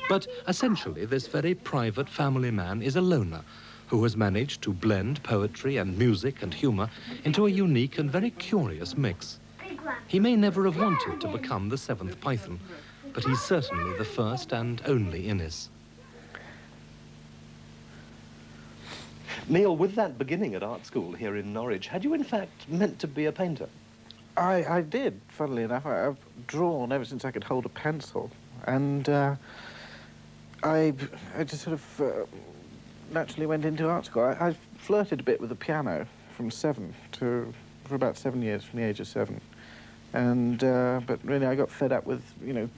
But essentially, this very private family man is a loner who has managed to blend poetry and music and humour into a unique and very curious mix. He may never have wanted to become the seventh Python, but he's certainly the first and only Innes. Neil, with that beginning at art school here in Norwich, had you in fact meant to be a painter? I did, funnily enough. I've drawn ever since I could hold a pencil. And I just sort of naturally went into art school. I flirted a bit with the piano from for about 7 years, from the age of 7. And, but really I got fed up with, you know,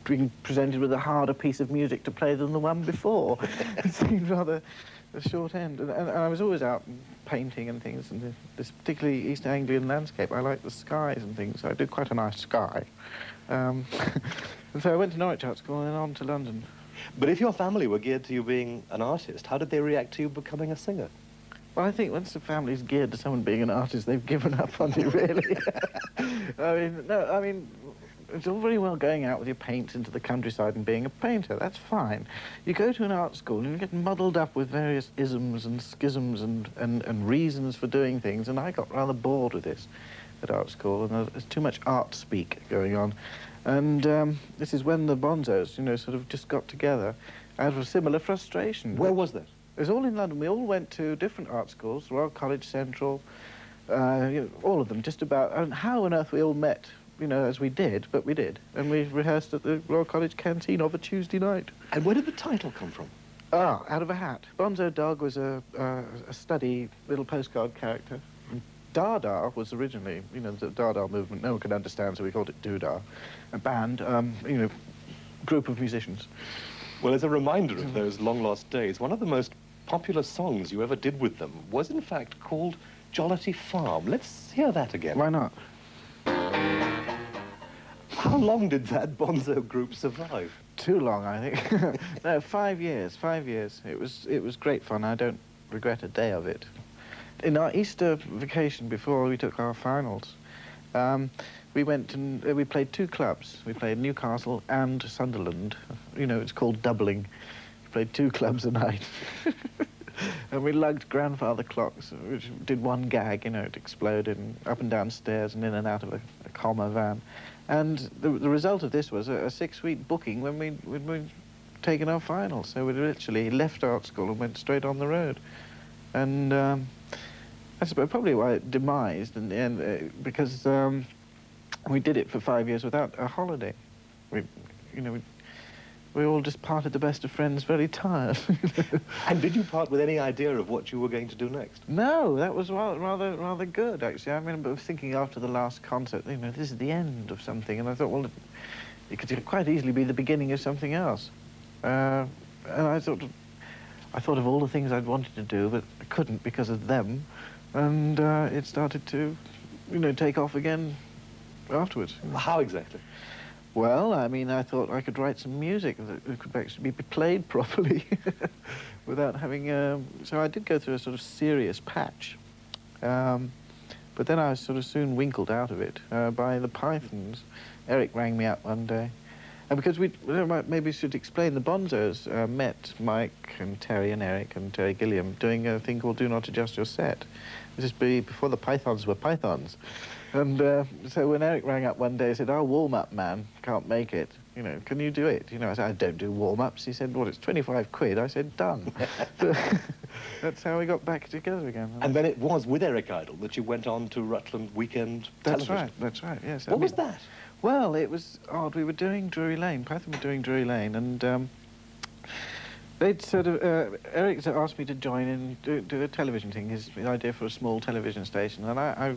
being presented with a harder piece of music to play than the one before. It seemed rather a short end. And I was always out painting and things, and this particularly East Anglian landscape. I like the skies and things, so I did quite a nice sky. And so I went to Norwich Art School and then on to London. But if your family were geared to you being an artist, how did they react to you becoming a singer? Well, I think once the family's geared to someone being an artist, they've given up on you, really. I mean, it's all very well going out with your paints into the countryside and being a painter. That's fine. You go to an art school and you get muddled up with various isms and schisms and reasons for doing things, and I got rather bored with this at art school, and there's too much art speak going on. And this is when the Bonzos, you know, sort of just got together out of a similar frustration. Where was that? It was all in London. We all went to different art schools, Royal College Central, you know, all of them, just about. And how on earth we all met, you know, as we did, but we did. And we rehearsed at the Royal College canteen of a Tuesday night. And where did the title come from? Ah, out of a hat. Bonzo Dog was a study little postcard character. Dada was originally, you know, the Dada movement. No one could understand, so we called it Doodah. A band, you know, group of musicians. Well, as a reminder of those long-lost days, one of the most popular songs you ever did with them was, in fact, called Jollity Farm. Let's hear that again. Why not? How long did that Bonzo group survive? Too long, I think. No, 5 years, 5 years. It was great fun. I don't regret a day of it. In our Easter vacation before we took our finals, we went and we played 2 clubs. We played Newcastle and Sunderland. You know, it's called doubling. We played 2 clubs a night. And we lugged grandfather clocks, which did one gag, you know, it exploded and up and down stairs and in and out of a comma van. And the result of this was a 6-week booking when we'd taken our finals. So we literally left art school and went straight on the road. And that's probably why it demised in the end, because we did it for 5 years without a holiday. We all just parted the best of friends, very tired. And did you part with any idea of what you were going to do next? No, that was rather good, actually. I remember thinking after the last concert, you know, this is the end of something, and I thought, well, it could quite easily be the beginning of something else. And I thought of all the things I'd wanted to do, but I couldn't because of them, and it started to, you know, take off again afterwards. How exactly? Well, I mean, I thought I could write some music that could actually be played properly without having... So I did go through a sort of serious patch. But then I was sort of soon winkled out of it by the Pythons. Eric rang me up one day. And because maybe we should explain, the Bonzos met Mike and Terry and Eric and Terry Gilliam doing a thing called Do Not Adjust Your Set. This is before the Pythons were Pythons. And so when Eric rang up one day, he said, "Oh, warm-up, man, can't make it. You know, can you do it?" You know, I said, "I don't do warm-ups." He said, "Well, it's 25 quid." I said, "Done." So that's how we got back together again. And then it was with Eric Idle that you went on to Rutland Weekend Television. That's right, yes. What was that? Well, it was odd. We were doing Drury Lane. Python were doing Drury Lane, and they'd sort of... Eric asked me to join and do a television thing, his idea for a small television station, and I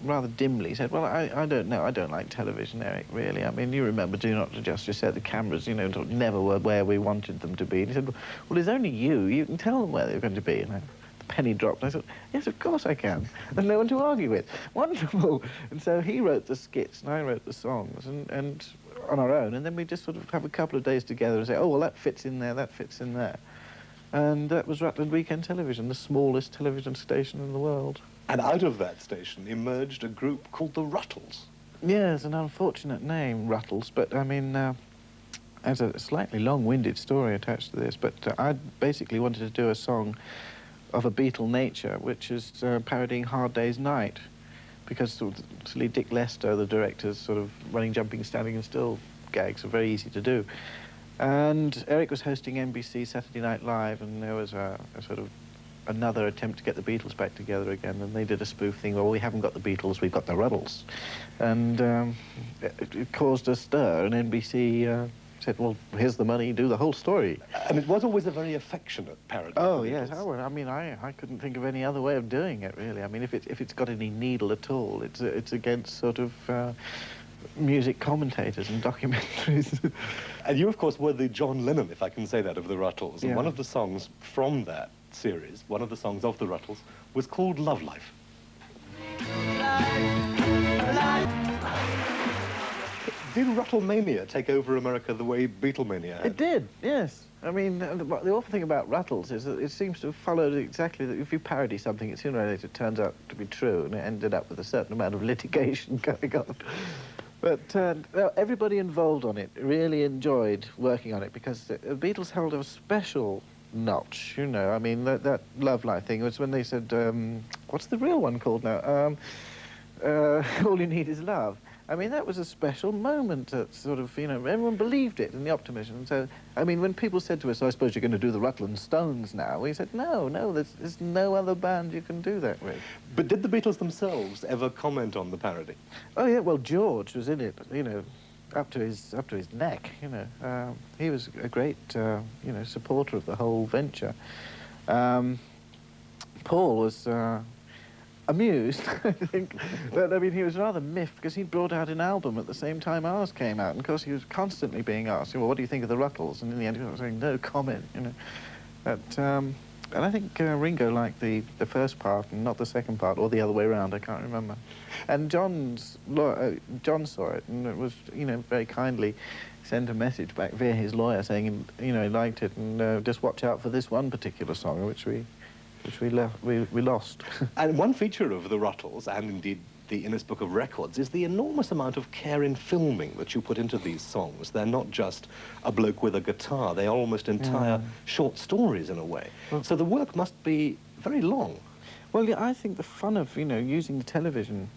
rather dimly said, "Well, I don't know. I don't like television, Eric, really. I mean, you remember Do Not Adjust Your Set, the cameras, you know, never were where we wanted them to be." And he said, "Well, there's only you. You can tell them where they're going to be." And the penny dropped. And I thought, "Yes, of course I can." There's no one to argue with. Wonderful. And so he wrote the skits and I wrote the songs and on our own. And then we just sort of have a couple of days together and say, "Oh, well, that fits in there, that fits in there." And that was Rutland Weekend Television, the smallest television station in the world. And out of that station emerged a group called the Rutles. Yes, an unfortunate name, Rutles, but I mean, has a slightly long-winded story attached to this, but I basically wanted to do a song of a Beatle nature, which is parodying Hard Day's Night, because sort of Dick Lester, the director's sort of running, jumping, standing and still gags are very easy to do. And Eric was hosting NBC Saturday Night Live, and there was a sort of another attempt to get the Beatles back together again, and they did a spoof thing, well, we haven't got the Beatles, we've got the Rutles. And it caused a stir, and NBC said, well, here's the money, do the whole story. And it was always a very affectionate parody. Oh, yes. Oh, I mean, I couldn't think of any other way of doing it, really. I mean, if it's got any needle at all, it's against sort of music commentators and documentaries. And you, of course, were the John Lennon, if I can say that, of the Rutles. And Yeah. one of the songs from that series, one of the songs of the Rutles, was called Love Life. Did Rutlemania take over America the way Beatlemania had? It did, yes. I mean, the awful thing about Rutles is that it seems to have followed exactly that if you parody something, it sooner or later turns out to be true, and it ended up with a certain amount of litigation going on. But everybody involved on it really enjoyed working on it, because the Beatles held a special notch, you know. I mean, that Love Life thing was when they said, what's the real one called now? All You Need Is Love. I mean, that was a special moment that sort of, you know, everyone believed it in the optimism. And so, I mean, when people said to us, I suppose you're going to do the Rutland Stones now, we said, no, there's no other band you can do that with. But did the Beatles themselves ever comment on the parody? Oh, yeah, well, George was in it, you know, up to his neck, you know. He was a great, you know, supporter of the whole venture. Paul was amused, I think, but I mean, he was rather miffed because he brought out an album at the same time ours came out, and of course he was constantly being asked, well, what do you think of the Rutles? And in the end he was saying, no comment, you know. But, and I think Ringo liked the first part and not the second part, or the other way around, I can't remember. And John saw it, and it was, you know, very kindly sent a message back via his lawyer saying, you know, he liked it, and just watch out for this one particular song, which we lost. And one feature of the Rutles, and indeed the Guinness Book of Records, is the enormous amount of care in filming that you put into these songs. They're not just a bloke with a guitar, they are almost entire short stories in a way. Well, so the work must be very long. Well, yeah, I think the fun of, you know, using the television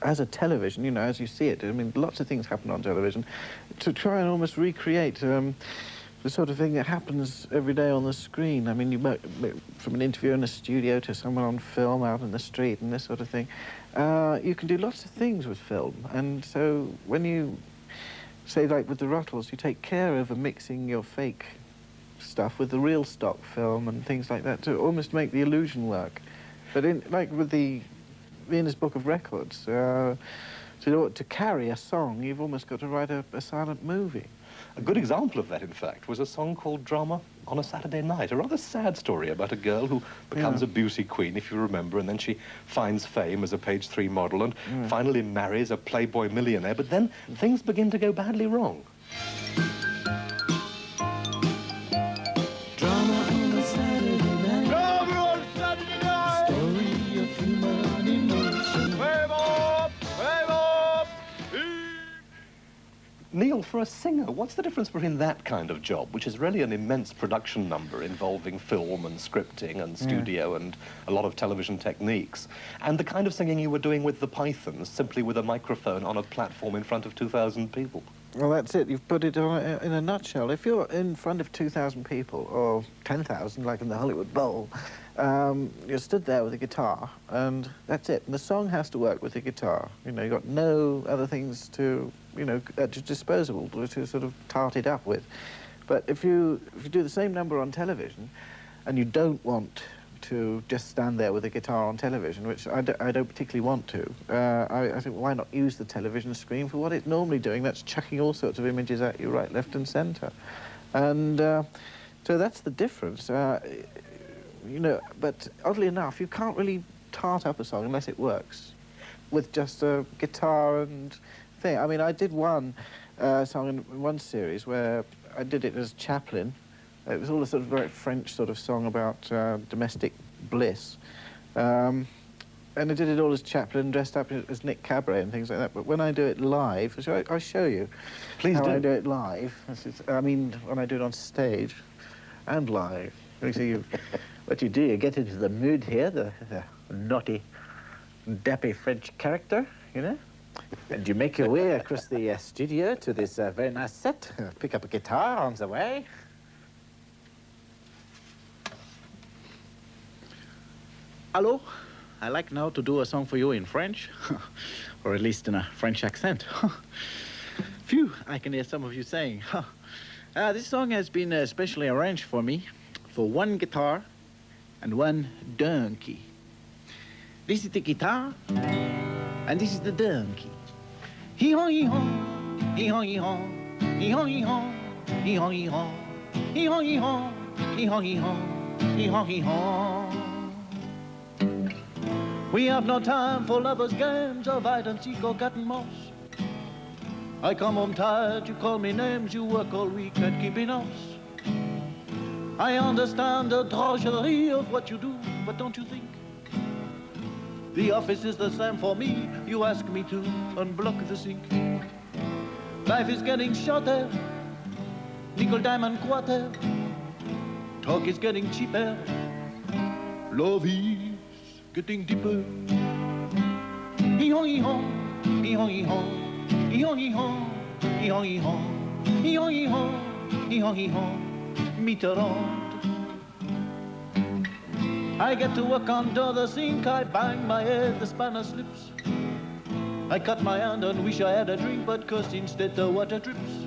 as a television, you know, as you see it, I mean, lots of things happen on television, to try and almost recreate the sort of thing that happens every day on the screen. I mean, you might, from an interview in a studio to someone on film out in the street and this sort of thing, you can do lots of things with film. And so when you, say, like with the Rutles, you take care over mixing your fake stuff with the real stock film and things like that to almost make the illusion work. But like with the Guinness Book of Records, to carry a song, you've almost got to write a silent movie. A good example of that, in fact, was a song called Drama on a Saturday Night, a rather sad story about a girl who becomes a beauty queen, if you remember, and then she finds fame as a page 3 model and finally marries a playboy millionaire, but then things begin to go badly wrong. Drama on a Saturday night. Drama on a Saturday night. Story of human emotion. Wave up! Wave up! Neil, for a singer, what's the difference between that kind of job, which is really an immense production number involving film and scripting and studio and a lot of television techniques, and the kind of singing you were doing with the Pythons, simply with a microphone on a platform in front of 2,000 people? Well, that's it. You've put it on in a nutshell. If you're in front of 2,000 people, or 10,000, like in the Hollywood Bowl, you're stood there with a guitar, and that's it. And the song has to work with the guitar. You know, you've got no other things to, you know, at your disposal to sort of tart it up with. But if you do the same number on television, and you don't want to just stand there with a guitar on television, which I don't particularly want to. I think, why not use the television screen for what it's normally doing? That's chucking all sorts of images at you right, left and centre. And so that's the difference. You know, but oddly enough, you can't really tart up a song unless it works with just a guitar and thing. I mean, I did one song in one series where I did it as Chaplin. It was all a sort of very French sort of song about domestic bliss. And I did it all as Chaplin, dressed up as Nick Cabaret and things like that. But when I do it live, I'll show you. Please how do. I do it live. I mean, when I do it on stage and live. So what you do, you get into the mood here, the naughty, dappy French character, you know? And you make your way across the studio to this very nice set. Pick up a guitar on the way. Hello? I'd like now to do a song for you in French, or at least in a French accent. Phew, I can hear some of you saying. This song has been specially arranged for me for one guitar and one donkey. This is the guitar, and this is the donkey. Hee-haw, hee-haw, hee-haw, hee-haw, hee-haw, hee-haw, hee-haw, hee-haw, hee-haw, hee-haw, hee-haw, hee-haw, hee-haw, hee-haw. We have no time for lovers' games of hide and seek or cat and mouse. I come home tired, you call me names, you work all week at keeping house. I understand the drudgery of what you do, but don't you think the office is the same for me? You ask me to unblock the sink. Life is getting shorter, nickel, diamond, quarter. Talk is getting cheaper, love is getting deeper. Hee-haw, hee-haw, hee-haw, hee-haw, hee-haw, hee-haw, hee-haw, hee-haw, hee-haw, hee-haw, hee-haw, hee-haw, Mitterrand. I get to work under the sink, I bang my head, the spanner slips. I cut my hand and wish I had a drink, but cursed instead the water drips.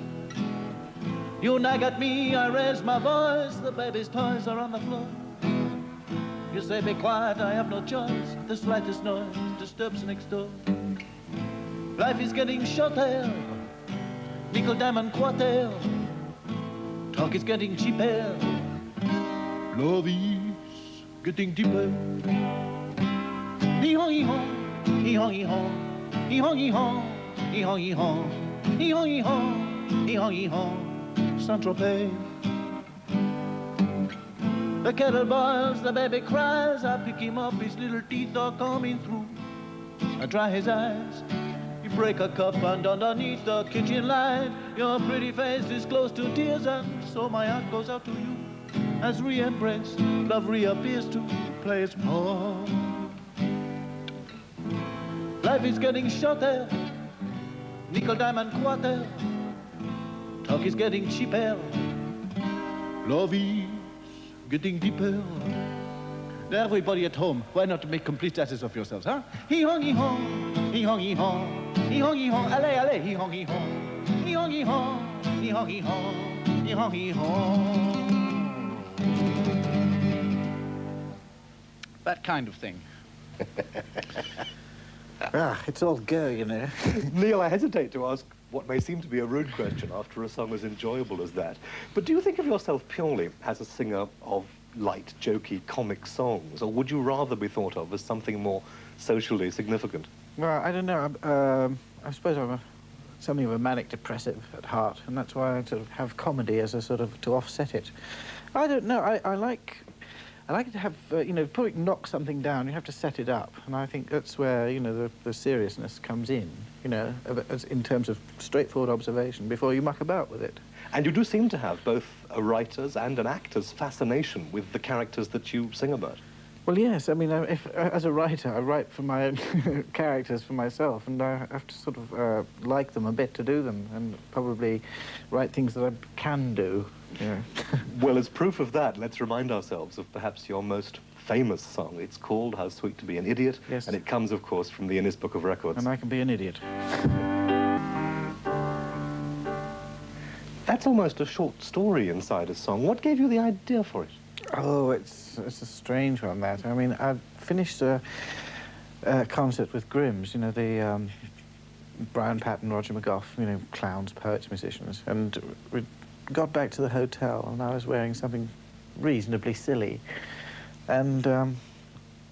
You nag at me, I raise my voice, the baby's toys are on the floor. You say be quiet, I have no choice, the slightest noise disturbs next door. Life is getting shorter, nickel, diamond, quarter. Talk is getting cheaper, love is getting deeper. Hee-haw, hee-haw, hee-haw, hee-haw, hee-haw, hee-haw, hee-haw, hee-haw, hee-haw, hee-haw, hee-haw, hee-haw, Saint-Tropez. The kettle boils, the baby cries, I pick him up, his little teeth are coming through. I dry his eyes, you break a cup, and underneath the kitchen light, your pretty face is close to tears, and so my heart goes out to you. As re-embrace, love reappears to play its part. Life is getting shorter, nickel, diamond, quarter. Talk is getting cheaper, love is getting deeper. Everybody at home, why not make complete asses of yourselves, huh? Hee-haw, hee-haw, hee-haw, hee-haw, hee-haw, hee-haw, allez, allez, hee-haw, hee-haw, hee-haw, hee-haw, hee-haw, hee-haw, hee-haw, hee-haw. That kind of thing. It's all go, you know. Neil, I hesitate to ask what may seem to be a rude question after a song as enjoyable as that. But do you think of yourself purely as a singer of light, jokey, comic songs, or would you rather be thought of as something more socially significant? Well, I don't know. I suppose I'm something of a manic depressive at heart, and that's why I sort of have comedy as a sort of to offset it. I don't know. I like to have, you know, before you knock something down, you have to set it up. And I think that's where, you know, the seriousness comes in, you know, as in terms of straightforward observation before you muck about with it. And you do seem to have both a writer's and an actor's fascination with the characters that you sing about. Well, yes. I mean, as a writer, I write for my own characters for myself, and I have to sort of like them a bit to do them, and probably write things that I can do. Yeah. Well, as proof of that, let's remind ourselves of perhaps your most famous song. It's called How Sweet to Be an Idiot, yes. And it comes, of course, from the Guinness Book of Records. And I can be an idiot. That's almost a short story inside a song. What gave you the idea for it? Oh, it's a strange one, that. I mean, I finished a concert with Grimm's, you know, the Brian Patton, Roger McGough, you know, clowns, poets, musicians, and we got back to the hotel, and I was wearing something reasonably silly. And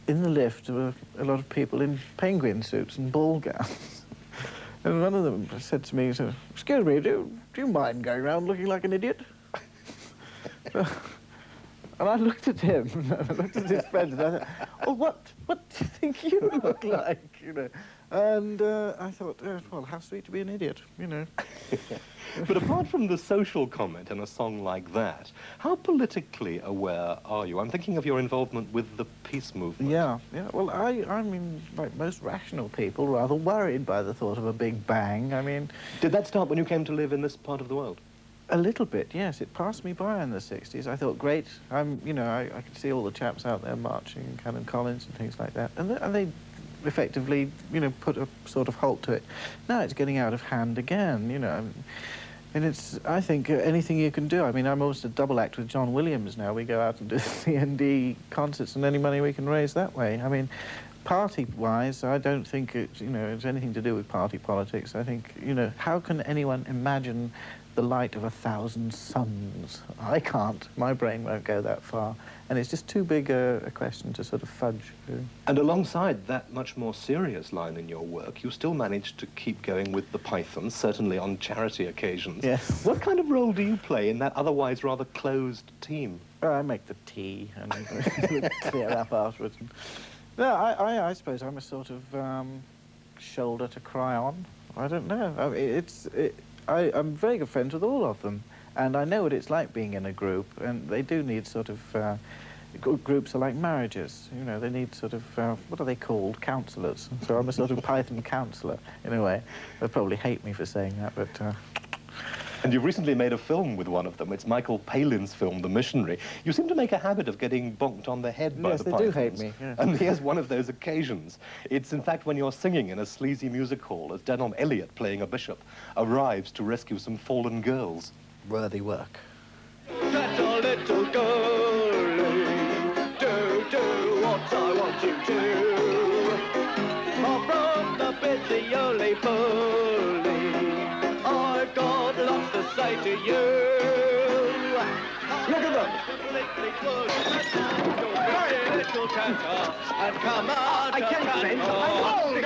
in the lift, there were a lot of people in penguin suits and ball gowns. And one of them said to me, "Excuse me, do you mind going around looking like an idiot?" And I looked at him, I looked at his friends, and I thought, oh, what do you think you look like, you know? And I thought, well, how sweet to be an idiot, you know. But apart from the social comment in a song like that, how politically aware are you? I'm thinking of your involvement with the peace movement. Yeah. Well, I mean, like most rational people, rather worried by the thought of a big bang. I mean... Did that start when you came to live in this part of the world? A little bit, yes. It passed me by in the 60s. I thought, great, you know, I could see all the chaps out there marching, Canon Collins and things like that. And they effectively, you know, put a sort of halt to it. Now it's getting out of hand again, you know. And it's, I think, anything you can do. I mean, I'm almost a double act with John Williams now. We go out and do CND concerts and any money we can raise that way. I mean, party-wise, I don't think it's, you know, it's anything to do with party politics. I think, you know, how can anyone imagine the light of 1,000 suns? I can't. My brain won't go that far. And it's just too big a question to sort of fudge. And alongside that much more serious line in your work, you still managed to keep going with the Pythons, certainly on charity occasions. Yes. What kind of role do you play in that otherwise rather closed team? I make the tea and clear up afterwards. No, I suppose I'm a sort of shoulder to cry on. I don't know. I mean, I'm very good friends with all of them, and I know what it's like being in a group, and they do need sort of... groups are like marriages, you know, they need sort of, what are they called? Counsellors. So I'm a sort of Python counsellor, in a way. They'll probably hate me for saying that, but... And you've recently made a film with one of them. It's Michael Palin's film, The Missionary. You seem to make a habit of getting bonked on the head by the Pythons. Yes, they do hate me. Yeah. And here's one of those occasions. It's, in fact, when you're singing in a sleazy music hall as Denon Elliott, playing a bishop, arrives to rescue some fallen girls. Worthy work. That a little girlie, do what I want you to. Oh, from the busy early bully, I've got lots to say to you. Look at them. I can't bend. I'm old.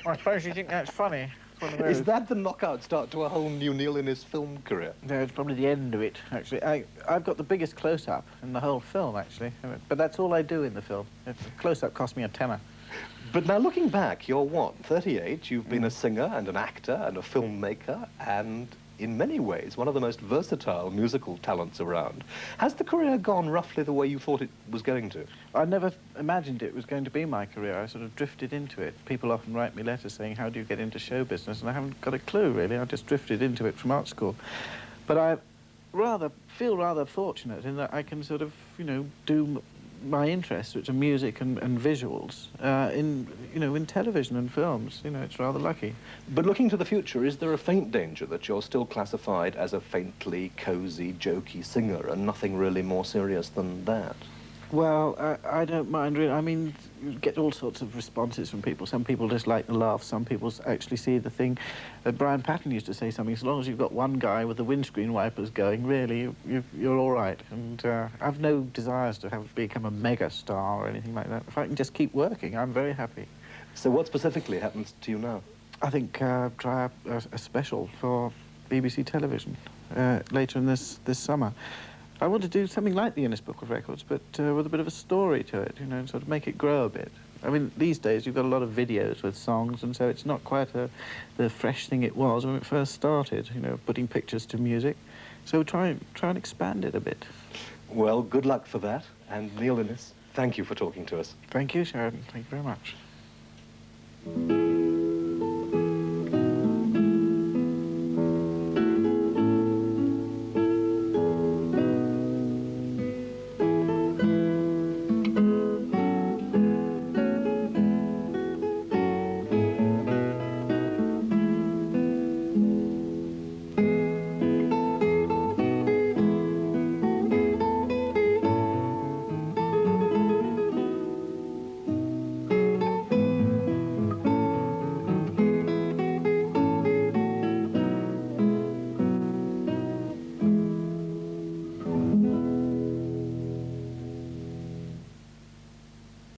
I suppose you think that's funny. Is that the knockout start to a whole new Neil in his film career? No, it's probably the end of it, actually. I've got the biggest close-up in the whole film, actually. But that's all I do in the film. The close-up cost me a tenner. But now looking back, you're what, 38? You've been a singer and an actor and a filmmaker and, in many ways, one of the most versatile musical talents around. Has the career gone roughly the way you thought it was going to? I never imagined it was going to be my career. I sort of drifted into it. People often write me letters saying, how do you get into show business? And I haven't got a clue, really. I just drifted into it from art school. But I feel rather fortunate in that I can sort of, you know, do my interests, which are music and visuals, in television and films. You know, it's rather lucky. But looking to the future, is there a faint danger that you're still classified as a faintly cosy, jokey singer and nothing really more serious than that? Well, I don't mind really. I mean, you get all sorts of responses from people. Some people just like the laugh. Some people actually see the thing. Brian Patton used to say something, as long as you've got one guy with the windscreen wipers going, really, you're all right. And I've no desires to become a mega star or anything like that. If I can just keep working, I'm very happy. So what specifically happens to you now? I think try a special for BBC television later in this summer. I want to do something like the Guinness Book of Records, but with a bit of a story to it, you know, and sort of make it grow a bit. I mean, these days you've got a lot of videos with songs, and so it's not quite the fresh thing it was when it first started, you know, putting pictures to music. So try and expand it a bit. Well, good luck for that. And Neil Innes, thank you for talking to us. Thank you, Sheridan. Thank you very much.